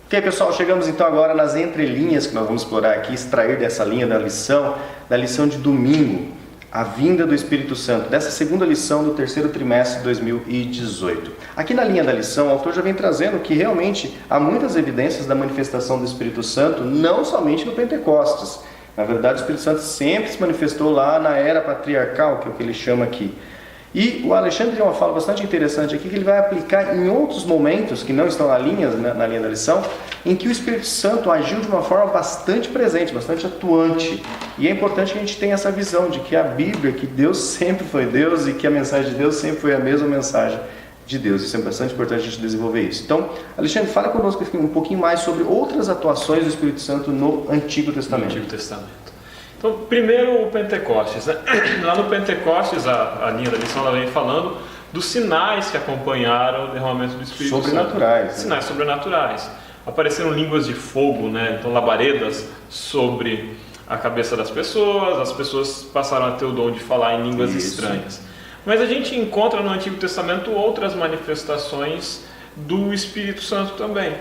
Ok, pessoal, chegamos então agora nas entrelinhas que nós vamos explorar aqui, extrair dessa linha da lição de domingo, a vinda do Espírito Santo, dessa segunda lição do terceiro trimestre de 2018. Aqui na linha da lição, o autor já vem trazendo que realmente há muitas evidências da manifestação do Espírito Santo, não somente no Pentecostes. Na verdade, o Espírito Santo sempre se manifestou lá na era patriarcal, que é o que ele chama aqui. E o Alexandre tem uma fala bastante interessante aqui, que ele vai aplicar em outros momentos, que não estão na linha da lição, em que o Espírito Santo agiu de uma forma bastante presente, bastante atuante. E é importante que a gente tenha essa visão de que a Bíblia, que Deus sempre foi Deus e que a mensagem de Deus sempre foi a mesma mensagem de Deus. Isso é bastante importante a gente desenvolver isso. Então, Alexandre, fala conosco um pouquinho mais sobre outras atuações do Espírito Santo no Antigo Testamento. No Antigo Testamento. Então, primeiro o Pentecostes, né? Lá no Pentecostes, a linha da lição ela vem falando dos sinais que acompanharam o derramamento do Espírito Santo. Sobrenaturais. Sinais sobrenaturais. Apareceram línguas de fogo, né? Então labaredas sobre a cabeça das pessoas, as pessoas passaram a ter o dom de falar em línguas estranhas. Mas a gente encontra no Antigo Testamento outras manifestações do Espírito Santo também.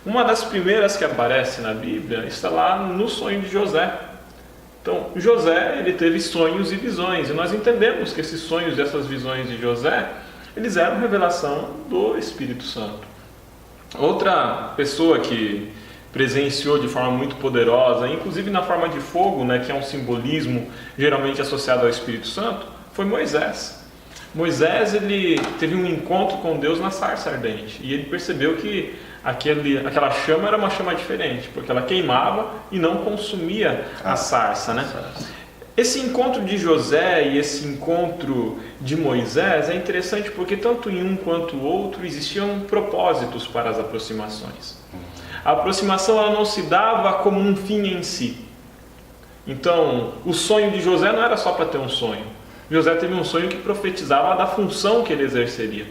Uma das primeiras que aparece na Bíblia está lá no sonho de José. Então, José, ele teve sonhos e visões, e nós entendemos que esses sonhos e essas visões de José, eles eram revelação do Espírito Santo. Outra pessoa que presenciou de forma muito poderosa, inclusive na forma de fogo, né, que é um simbolismo geralmente associado ao Espírito Santo, foi Moisés. Moisés, ele teve um encontro com Deus na sarça ardente, e ele percebeu que aquela chama era uma chama diferente, porque ela queimava e não consumia a sarça, né? Esse encontro de José e esse encontro de Moisés é interessante porque tanto em um quanto o outro existiam propósitos para as aproximações. A aproximação ela não se dava como um fim em si. Então, o sonho de José não era só para ter um sonho. José teve um sonho que profetizava da função que ele exerceria.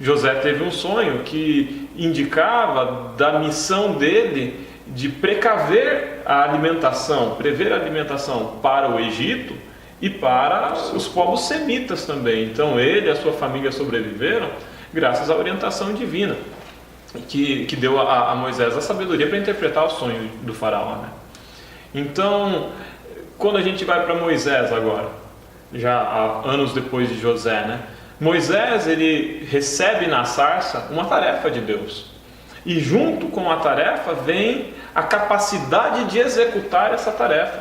José teve um sonho que indicava da missão dele de precaver a alimentação, prever a alimentação para o Egito e para os povos semitas também. Então ele e a sua família sobreviveram graças à orientação divina, que deu a Moisés a sabedoria para interpretar o sonho do faraó, né? Então, quando a gente vai para Moisés agora, já há anos depois de José, né? Moisés, ele recebe na sarça uma tarefa de Deus. E junto com a tarefa vem a capacidade de executar essa tarefa.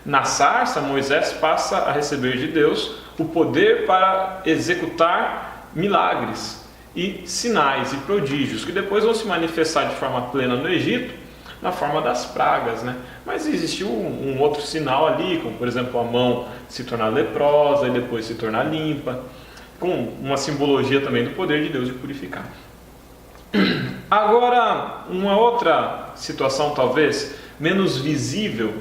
Na sarça, Moisés passa a receber de Deus o poder para executar milagres e sinais e prodígios, que depois vão se manifestar de forma plena no Egito, na forma das pragas, né? Mas existiu um outro sinal ali, como por exemplo a mão se tornar leprosa e depois se tornar limpa, com uma simbologia também do poder de Deus de purificar. Agora, uma outra situação talvez menos visível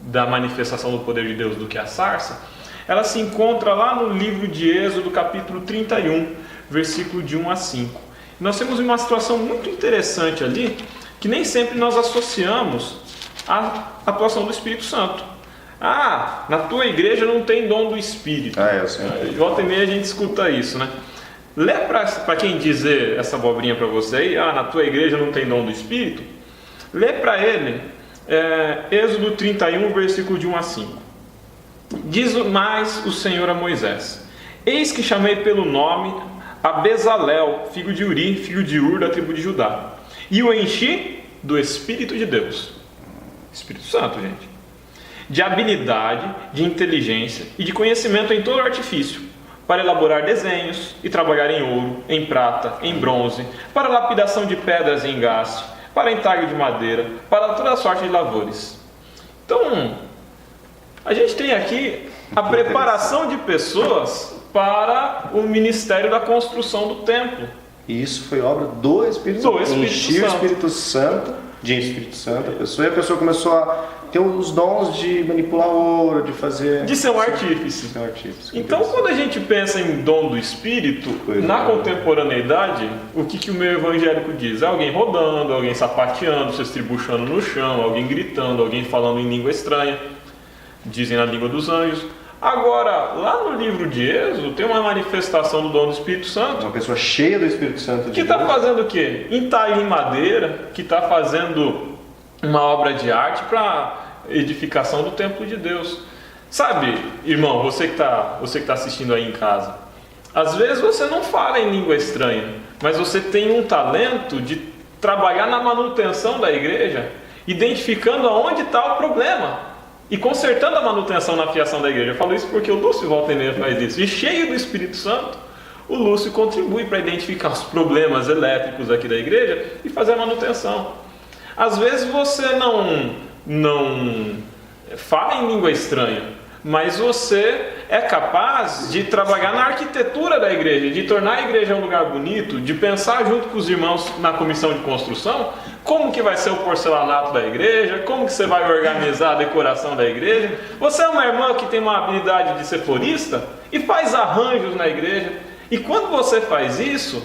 da manifestação do poder de Deus do que a sarça, ela se encontra lá no livro de Êxodo, capítulo 31, versículo de 1 a 5. Nós temos uma situação muito interessante ali, que nem sempre nós associamos à atuação do Espírito Santo. Ah, na tua igreja não tem dom do Espírito. Eu sei. Volta e meia a gente escuta isso, né? Lê para quem dizer essa abobrinha para você aí, na tua igreja não tem dom do Espírito. Lê para ele Êxodo 31, versículo de 1 a 5. Diz mais o Senhor a Moisés: eis que chamei pelo nome a Bezalel, filho de Uri, filho de Ur, da tribo de Judá, e o enchi do Espírito de Deus. Espírito Santo, gente. De habilidade, de inteligência e de conhecimento em todo artifício, para elaborar desenhos e trabalhar em ouro, em prata, em bronze, para lapidação de pedras em engaste, para entalho de madeira, para toda sorte de lavores. Então, a gente tem aqui a preparação de pessoas para o ministério da construção do templo. E isso foi obra do Espírito Santo. Enchia o Espírito Santo, a pessoa, e a pessoa começou a ter os dons de manipular ouro, de fazer... De ser um artífice. Então, quando a gente pensa em dom do Espírito, na contemporaneidade, o que o meio evangélico diz? Alguém rodando, alguém sapateando, se estribuchando no chão, alguém gritando, alguém falando em língua estranha, dizem na língua dos anjos, Agora, lá no livro de Êxodo, tem uma manifestação do dom do Espírito Santo. Uma pessoa cheia do Espírito Santo de Que Deus. está fazendo o quê? Entalhe em madeira, que está fazendo uma obra de arte para edificação do templo de Deus. Sabe, irmão, você que tá assistindo aí em casa, às vezes você não fala em língua estranha, mas você tem um talento de trabalhar na manutenção da igreja, identificando aonde está o problema e consertando a manutenção na fiação da igreja. Eu falo isso porque o Lúcio volta e meia faz isso. E cheio do Espírito Santo, o Lúcio contribui para identificar os problemas elétricos aqui da igreja e fazer a manutenção. Às vezes você não fala em língua estranha, mas você é capaz de trabalhar na arquitetura da igreja, de tornar a igreja um lugar bonito, de pensar junto com os irmãos na comissão de construção, como que vai ser o porcelanato da igreja, como que você vai organizar a decoração da igreja. Você é uma irmã que tem uma habilidade de ser florista e faz arranjos na igreja. E quando você faz isso,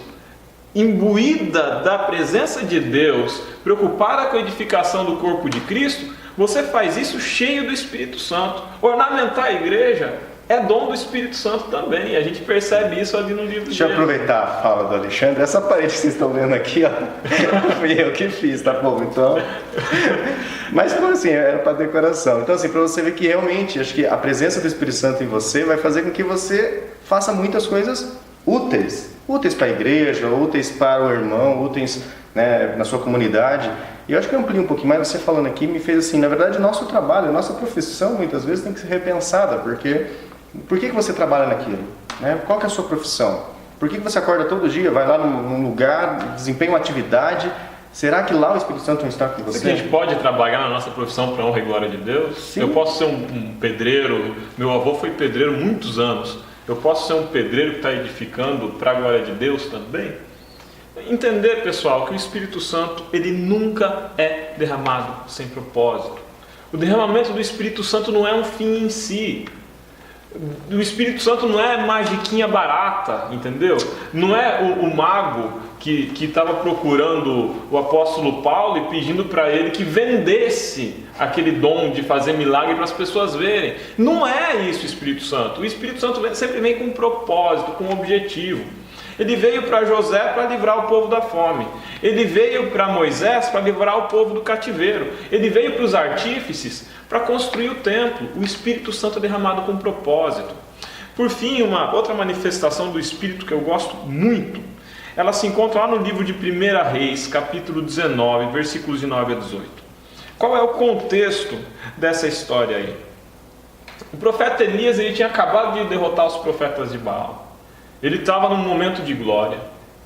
imbuída da presença de Deus, preocupada com a edificação do corpo de Cristo, você faz isso cheio do Espírito Santo. Ornamentar a igreja é dom do Espírito Santo também. A gente percebe isso ali no livro de Deixa eu aproveitar a fala do Alexandre. Essa parede que vocês estão vendo aqui, ó, fui eu que fiz, tá bom? Então, mas como assim, era para decoração. Então assim, para você ver que realmente, acho que a presença do Espírito Santo em você vai fazer com que você faça muitas coisas úteis para a igreja, úteis para o irmão, úteis, né, na sua comunidade. E eu acho que eu amplio um pouquinho mais, você falando aqui me fez assim, na verdade o nosso trabalho, a nossa profissão muitas vezes tem que ser repensada, porque por que você trabalha naquilo? Né? Qual que é a sua profissão? Por que você acorda todo dia, vai lá num lugar, desempenha uma atividade? Será que lá o Espírito Santo não está com você? Será que a gente pode trabalhar na nossa profissão para honra e glória de Deus? Sim. Eu posso ser um pedreiro, meu avô foi pedreiro muitos anos. Eu posso ser um pedreiro que está edificando para a glória de Deus também? Entender, pessoal, que o Espírito Santo, ele nunca é derramado sem propósito. O derramamento do Espírito Santo não é um fim em si. O Espírito Santo não é magiquinha barata, entendeu? Não é o mago que estava procurando o apóstolo Paulo e pedindo para ele que vendesse aquele dom de fazer milagre para as pessoas verem. Não é isso o Espírito Santo. O Espírito Santo sempre vem com um propósito, com um objetivo. Ele veio para José para livrar o povo da fome. Ele veio para Moisés para livrar o povo do cativeiro. Ele veio para os artífices para construir o templo. O Espírito Santo é derramado com propósito. Por fim, uma outra manifestação do Espírito que eu gosto muito, ela se encontra lá no livro de 1 Reis, capítulo 19, versículos de 9 a 18. Qual é o contexto dessa história aí? O profeta Elias, ele tinha acabado de derrotar os profetas de Baal. Ele estava num momento de glória.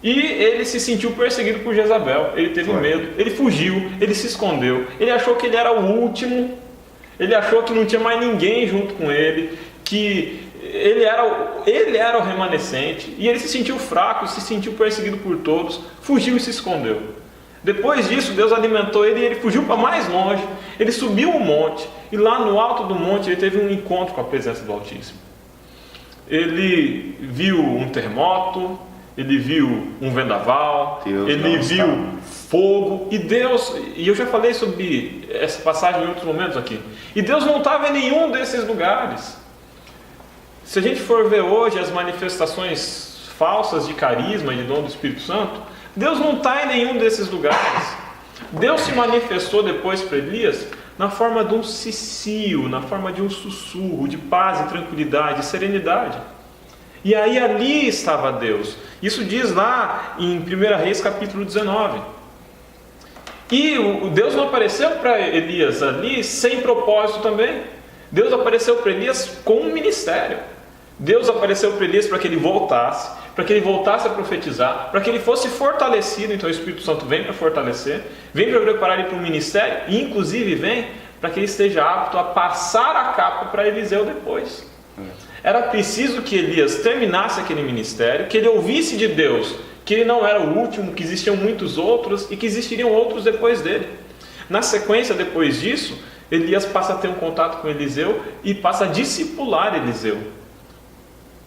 E ele se sentiu perseguido por Jezabel. Ele teve medo, ele fugiu, ele se escondeu. Ele achou que ele era o último. Ele achou que não tinha mais ninguém junto com ele. Que ele era o remanescente. E ele se sentiu fraco, se sentiu perseguido por todos. Fugiu e se escondeu. Depois disso, Deus alimentou ele e ele fugiu para mais longe. Ele subiu um monte. E lá no alto do monte ele teve um encontro com a presença do Altíssimo. Ele viu um terremoto, ele viu um vendaval, ele viu fogo, e Deus, e eu já falei sobre essa passagem em outros momentos aqui, e Deus não estava em nenhum desses lugares. Se a gente for ver hoje as manifestações falsas de carisma e de dom do Espírito Santo, Deus não está em nenhum desses lugares. Deus se manifestou depois para Elias na forma de um cicio, na forma de um sussurro, de paz e tranquilidade, de serenidade. E aí ali estava Deus. Isso diz lá em 1 Reis capítulo 19. E Deus não apareceu para Elias ali sem propósito também. Deus apareceu para Elias com um ministério. Deus apareceu para Elias para que ele voltasse a profetizar, para que ele fosse fortalecido. Então o Espírito Santo vem para fortalecer, vem para preparar ele para o ministério, e inclusive vem para que ele esteja apto a passar a capa para Eliseu depois. Era preciso que Elias terminasse aquele ministério, que ele ouvisse de Deus que ele não era o último, que existiam muitos outros e que existiriam outros depois dele. Na sequência, depois disso, Elias passa a ter um contato com Eliseu e passa a discipular Eliseu.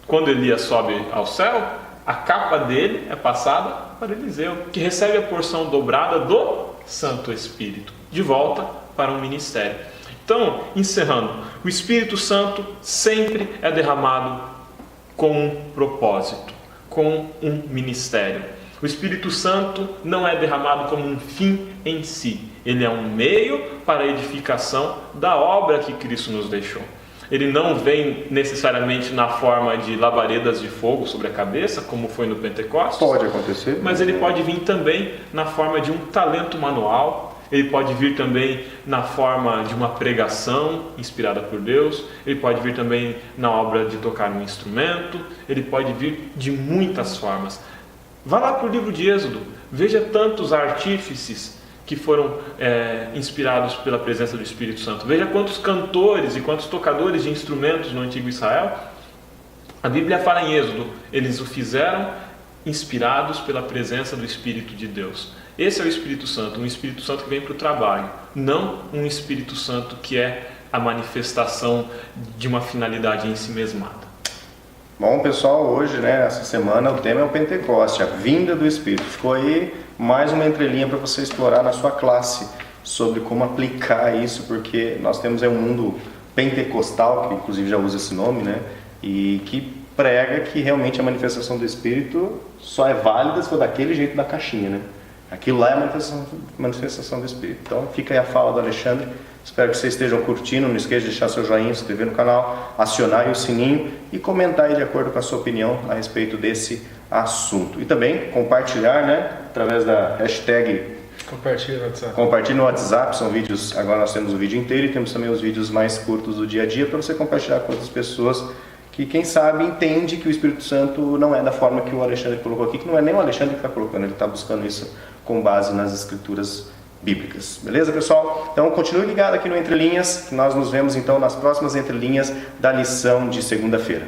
Quando Elias sobe ao céu, a capa dele é passada para Eliseu, que recebe a porção dobrada do Santo Espírito, de volta para um ministério. Então, encerrando, o Espírito Santo sempre é derramado com um propósito, com um ministério. O Espírito Santo não é derramado como um fim em si. Ele é um meio para a edificação da obra que Cristo nos deixou. Ele não vem necessariamente na forma de labaredas de fogo sobre a cabeça, como foi no Pentecostes. Pode acontecer. Mas ele pode vir também na forma de um talento manual. Ele pode vir também na forma de uma pregação inspirada por Deus. Ele pode vir também na obra de tocar um instrumento. Ele pode vir de muitas formas. Vá lá para o livro de Êxodo. Veja tantos artífices que foram inspirados pela presença do Espírito Santo. Veja quantos cantores e quantos tocadores de instrumentos no antigo Israel. A Bíblia fala em Êxodo, eles o fizeram inspirados pela presença do Espírito de Deus. Esse é o Espírito Santo, um Espírito Santo que vem para o trabalho, não um Espírito Santo que é a manifestação de uma finalidade em si mesmada. Bom, pessoal, hoje, essa semana, o tema é o Pentecoste, a vinda do Espírito. Ficou aí mais uma entrelinha para você explorar na sua classe sobre como aplicar isso, porque nós temos um mundo pentecostal, que inclusive já usa esse nome, e que prega que realmente a manifestação do Espírito só é válida se for daquele jeito da caixinha, Aquilo lá é a manifestação do Espírito. Então fica aí a fala do Alexandre. Espero que vocês estejam curtindo. Não esqueça de deixar seu joinha, se inscrever no canal, acionar aí o sininho e comentar aí de acordo com a sua opinião a respeito desse assunto. E também compartilhar, através da hashtag Compartilhe no WhatsApp. São vídeos, agora nós temos o vídeo inteiro e temos também os vídeos mais curtos do dia a dia para você compartilhar com outras pessoas que, quem sabe, entende que o Espírito Santo não é da forma que o Alexandre colocou aqui, que não é nem o Alexandre que está colocando, ele está buscando isso com base nas escrituras bíblicas. Beleza, pessoal? Então continue ligado aqui no Entre Linhas, que nós nos vemos então nas próximas entrelinhas da lição de segunda-feira.